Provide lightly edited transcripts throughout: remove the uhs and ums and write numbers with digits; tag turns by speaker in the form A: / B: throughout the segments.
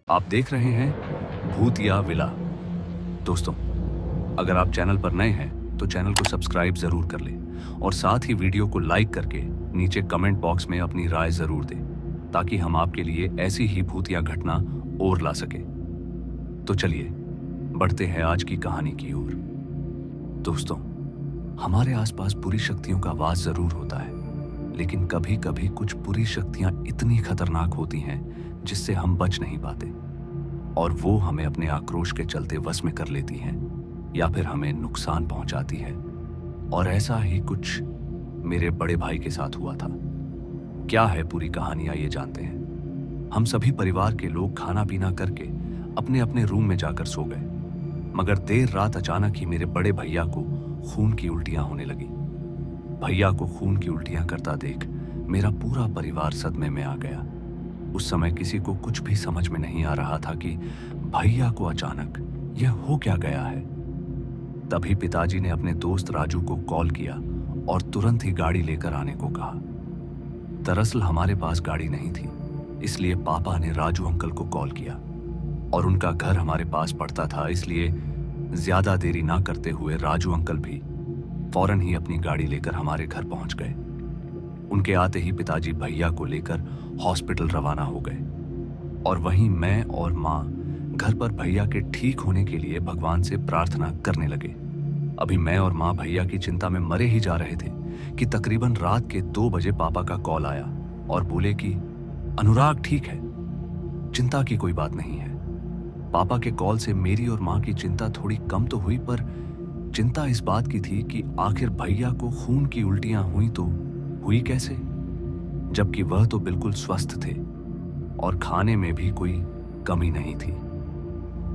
A: आप देख रहे हैं भूत या विला। दोस्तों, अगर आप चैनल पर नए हैं तो चैनल को सब्सक्राइब जरूर कर लें और साथ ही वीडियो को लाइक करके नीचे कमेंट बॉक्स में अपनी राय जरूर दें ताकि हम आपके लिए ऐसी ही भूतिया घटना और ला सके। तो चलिए बढ़ते हैं आज की कहानी की ओर। दोस्तों, हमारे आसपास बुरी शक्तियों का वास जरूर होता है, लेकिन कभी कभी कुछ बुरी शक्तियां इतनी खतरनाक होती हैं जिससे हम बच नहीं पाते और वो हमें अपने आक्रोश के चलते वश में कर लेती हैं या फिर हमें नुकसान पहुंचाती है। और ऐसा ही कुछ मेरे बड़े भाई के साथ हुआ था। क्या है पूरी कहानी, आइए जानते हैं। हम सभी परिवार के लोग खाना पीना करके अपने अपने रूम में जाकर सो गए, मगर देर रात अचानक ही मेरे बड़े भैया को खून की उल्टियां होने लगी। भैया को खून की उल्टियां करता देख मेरा पूरा परिवार सदमे में आ गया। उस समय किसी को कुछ भी समझ में नहीं आ रहा था कि भैया को अचानक यह हो क्या गया है। तभी पिताजी ने अपने दोस्त राजू को कॉल किया और तुरंत ही गाड़ी लेकर आने को कहा। दरअसल हमारे पास गाड़ी नहीं थी, इसलिए पापा ने राजू अंकल को कॉल किया और उनका घर हमारे पास पड़ता था, इसलिए ज्यादा देरी ना करते हुए राजू अंकल भी फौरन ही अपनी गाड़ी लेकर हमारे घर पहुंच गए। उनके आते ही पिताजी भैया को लेकर हॉस्पिटल रवाना हो गए और वहीं मैं और माँ घर पर भैया के ठीक होने के लिए भगवान से प्रार्थना करने लगे। अभी मैं और माँ भैया की चिंता में मरे ही जा रहे थे कि तकरीबन रात के 2 बजे पापा का कॉल आया और बोले कि अनुराग ठीक है, चिंता की कोई बात नहीं है। पापा के कॉल से मेरी और माँ की चिंता थोड़ी कम तो हुई, पर चिंता इस बात की थी कि आखिर भैया को खून की उल्टियां हुई तो हुई कैसे, जबकि वह तो बिल्कुल स्वस्थ थे और खाने में भी कोई कमी नहीं थी।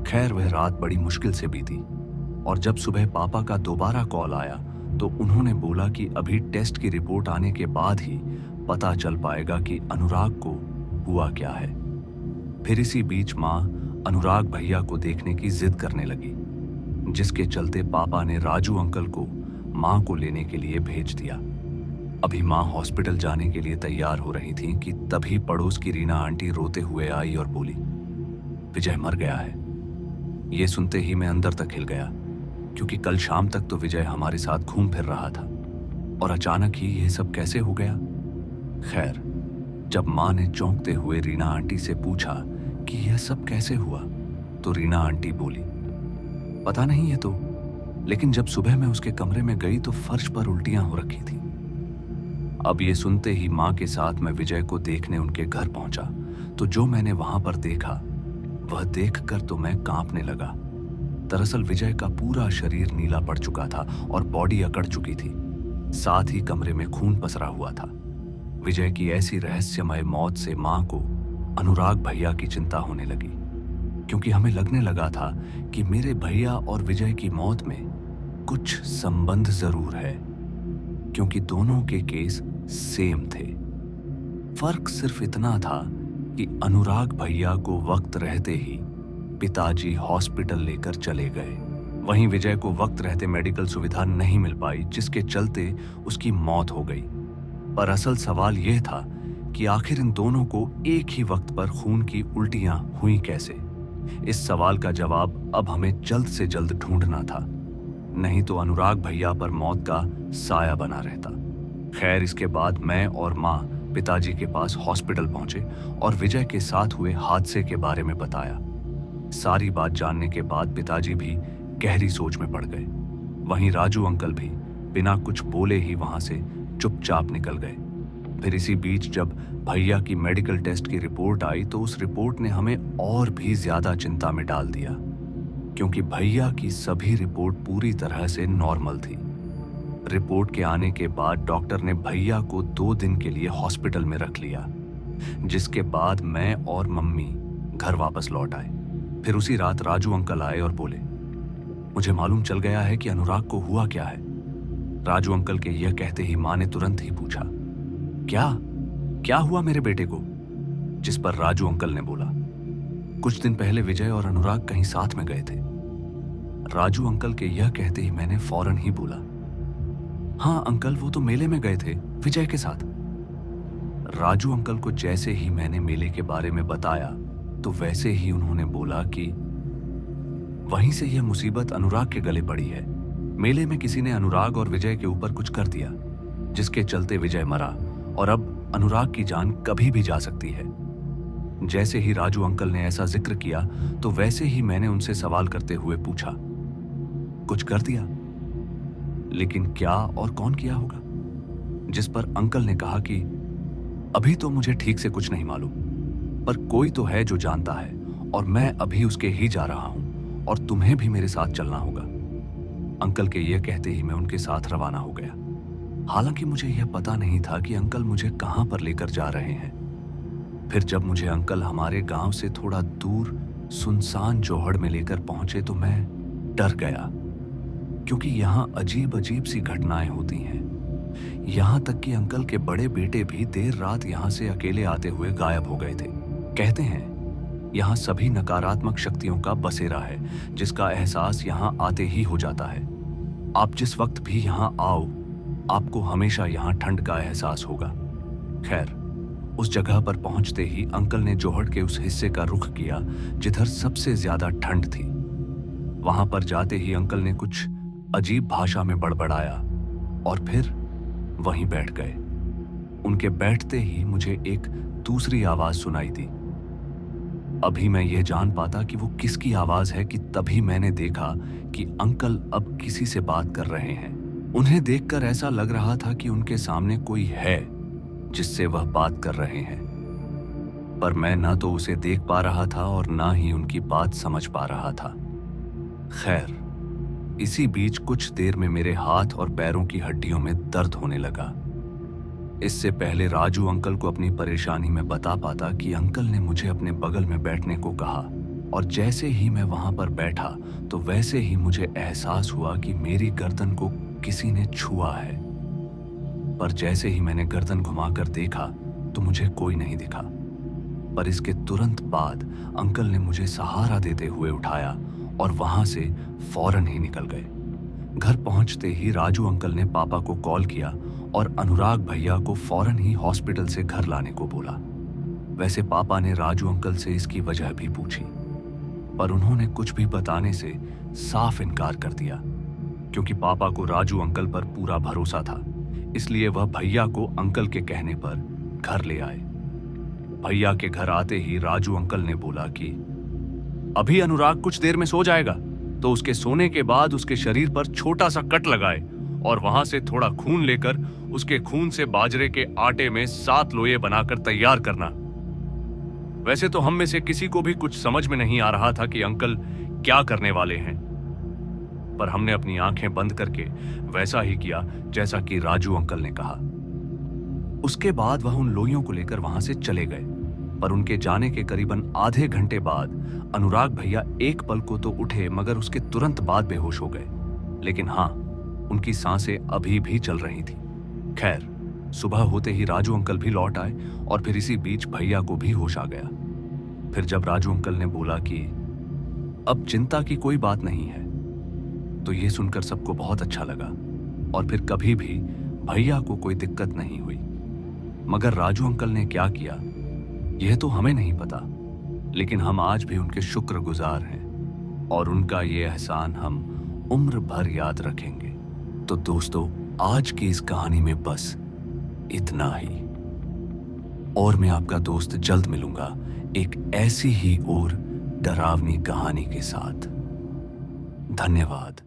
A: खैर, वह रात बड़ी मुश्किल से बीती और जब सुबह पापा का दोबारा कॉल आया तो उन्होंने बोला कि अभी टेस्ट की रिपोर्ट आने के बाद ही पता चल पाएगा कि अनुराग को हुआ क्या है। फिर इसी बीच माँ अनुराग भैया को देखने की जिद करने लगी, जिसके चलते पापा ने राजू अंकल को माँ को लेने के लिए भेज दिया। अभी माँ हॉस्पिटल जाने के लिए तैयार हो रही थी कि तभी पड़ोस की रीना आंटी रोते हुए आई और बोली, विजय मर गया है। ये सुनते ही मैं अंदर तक हिल गया, क्योंकि कल शाम तक तो विजय हमारे साथ घूम फिर रहा था और अचानक ही ये सब कैसे हो गया। खैर, जब माँ ने चौंकते हुए रीना आंटी से पूछा कि यह सब कैसे हुआ, तो रीना आंटी बोली, पता नहीं है तो, लेकिन जब सुबह मैं उसके कमरे में गई तो फर्श पर उल्टियां हो रखी थी। अब ये सुनते ही माँ के साथ मैं विजय को देखने उनके घर पहुंचा, तो जो मैंने वहां पर देखा वह देखकर तो मैं कांपने लगा। दरअसल विजय का पूरा शरीर नीला पड़ चुका था और बॉडी अकड़ चुकी थी, साथ ही कमरे में खून पसरा हुआ था। विजय की ऐसी रहस्यमय मौत से माँ को अनुराग भैया की चिंता होने लगी, क्योंकि हमें लगने लगा था कि मेरे भैया और विजय की मौत में कुछ संबंध जरूर है, क्योंकि दोनों के केस सेम थे। फर्क सिर्फ इतना था कि अनुराग भैया को वक्त रहते ही पिताजी हॉस्पिटल लेकर चले गए, वहीं विजय को वक्त रहते मेडिकल सुविधा नहीं मिल पाई, जिसके चलते उसकी मौत हो गई। पर असल सवाल यह था कि आखिर इन दोनों को एक ही वक्त पर खून की उल्टियां हुई कैसे। इस सवाल का जवाब अब हमें जल्द से जल्द ढूंढना था, नहीं तो अनुराग भैया पर मौत का साया बना रहता। खैर, इसके बाद मैं और माँ पिताजी के पास हॉस्पिटल पहुंचे और विजय के साथ हुए हादसे के बारे में बताया। सारी बात जानने के बाद पिताजी भी गहरी सोच में पड़ गए। वहीं राजू अंकल भी बिना कुछ बोले ही वहां से चुपचाप निकल गए। फिर इसी बीच जब भैया की मेडिकल टेस्ट की रिपोर्ट आई तो उस रिपोर्ट ने हमें और भी ज्यादा चिंता में डाल दिया, क्योंकि भैया की सभी रिपोर्ट पूरी तरह से नॉर्मल थी। रिपोर्ट के आने के बाद डॉक्टर ने भैया को 2 दिन के लिए हॉस्पिटल में रख लिया, जिसके बाद मैं और मम्मी घर वापस लौट आए। फिर उसी रात राजू अंकल आए और बोले, मुझे मालूम चल गया है कि अनुराग को हुआ क्या है। राजू अंकल के यह कहते ही माँ ने तुरंत ही पूछा, क्या हुआ मेरे बेटे को? जिस पर राजू अंकल ने बोला, कुछ दिन पहले विजय और अनुराग कहीं साथ में गए थे। राजू अंकल के यह कहते ही मैंने फौरन ही बोला, हाँ अंकल, वो तो मेले में गए थे विजय के साथ। राजू अंकल को जैसे ही मैंने मेले के बारे में बताया तो वैसे ही उन्होंने बोला कि वहीं से यह मुसीबत अनुराग के गले पड़ी है। मेले में किसी ने अनुराग और विजय के ऊपर कुछ कर दिया, जिसके चलते विजय मरा और अब अनुराग की जान कभी भी जा सकती है। जैसे ही राजू अंकल ने ऐसा जिक्र किया तो वैसे ही मैंने उनसे सवाल करते हुए पूछा, कुछ कर दिया? लेकिन क्या और कौन किया होगा? जिस पर अंकल ने कहा कि अभी तो मुझे ठीक से कुछ नहीं मालूम, पर कोई तो है जो जानता है और मैं अभी उसके ही जा रहा हूं और तुम्हें भी मेरे साथ चलना होगा। अंकल के यह कहते ही मैं उनके साथ रवाना हो गया। हालांकि मुझे यह पता नहीं था कि अंकल मुझे कहां पर लेकर जा रहे हैं। फिर जब मुझे अंकल हमारे गांव से थोड़ा दूर सुनसान जोहड़ में लेकर पहुंचे तो मैं डर गया, क्योंकि यहां अजीब अजीब सी घटनाएं होती हैं। यहां तक कि अंकल के बड़े बेटे भी देर रात यहां से अकेले आते हुए गायब हो गए थे। कहते हैं यहां सभी नकारात्मक शक्तियों का बसेरा है, जिसका एहसास यहां आते ही हो जाता है। आप जिस वक्त भी यहां आओ, आपको हमेशा यहां ठंड का एहसास होगा। खैर, उस जगह पर पहुंचते ही अंकल ने जोहड़ के उस हिस्से का रुख किया जिधर सबसे ज्यादा ठंड थी। वहां पर जाते ही अंकल ने कुछ अजीब भाषा में बड़बड़ाया और फिर वहीं बैठ गए। उनके बैठते ही मुझे एक दूसरी आवाज सुनाई दी। अभी मैं यह जान पाता कि वो किसकी आवाज है कि तभी मैंने देखा कि अंकल अब किसी से बात कर रहे हैं। उन्हें देखकर ऐसा लग रहा था कि उनके सामने कोई है जिससे वह बात कर रहे हैं, पर मैं ना तो उसे देख पा रहा था और ना ही उनकी बात समझ पा रहा था। खैर, इसी बीच कुछ देर में मेरे हाथ और पैरों की हड्डियों में दर्द होने लगा। इससे पहले राजू अंकल को अपनी परेशानी में बता पाता कि अंकल ने मुझे अपने बगल में बैठने को कहा, और जैसे ही मैं वहां पर बैठा तो वैसे ही मुझे एहसास हुआ कि मेरी गर्दन को किसी ने छुआ है। पर जैसे ही मैंने गर्दन घुमाकर देखा तो मुझे कोई नहीं दिखा। पर इसके तुरंत बाद अंकल ने मुझे सहारा देते हुए उठाया और वहां से फौरन ही निकल गए। घर पहुंचते ही राजू अंकल ने पापा को कॉल किया और अनुराग भैया को फौरन ही हॉस्पिटल से घर लाने को बोला। वैसे पापा ने राजू अंकल से इसकी वजह भी पूछी, पर उन्होंने कुछ भी बताने से साफ इनकार कर दिया, क्योंकि पापा को राजू अंकल पर पूरा भरोसा था। इसलिए वह भैया को अंकल के कहने पर घर ले आए। भैया के घर आते ही राजू अंकल ने बोला कि अभी अनुराग कुछ देर में सो जाएगा, तो उसके सोने के बाद उसके शरीर पर छोटा सा कट लगाए और वहां से थोड़ा खून लेकर उसके खून से बाजरे के आटे में 7 लोये बनाकर तैयार करना। वैसे तो हम में से किसी को भी कुछ समझ में नहीं आ रहा था कि अंकल क्या करने वाले हैं, पर हमने अपनी आंखें बंद करके वैसा ही किया जैसा कि राजू अंकल ने कहा। उसके बाद वह उन लोइयों को लेकर वहां से चले गए, पर उनके जाने के करीबन आधे घंटे बाद अनुराग भैया एक पल को तो उठे, मगर उसके तुरंत बाद बेहोश हो गए। लेकिन हाँ, उनकी सांसें अभी भी चल रही थी। खैर, सुबह होते ही राजू अंकल भी लौट आए और फिर इसी बीच भैया को भी होश आ गया। फिर जब राजू अंकल ने बोला कि अब चिंता की कोई बात नहीं है, तो यह सुनकर सबको बहुत अच्छा लगा और फिर कभी भी भैया को कोई दिक्कत नहीं हुई। मगर राजू अंकल ने क्या किया यह तो हमें नहीं पता, लेकिन हम आज भी उनके शुक्रगुजार हैं और उनका ये एहसान हम उम्र भर याद रखेंगे। तो दोस्तों, आज की इस कहानी में बस इतना ही, और मैं आपका दोस्त जल्द मिलूंगा एक ऐसी ही और डरावनी कहानी के साथ। धन्यवाद।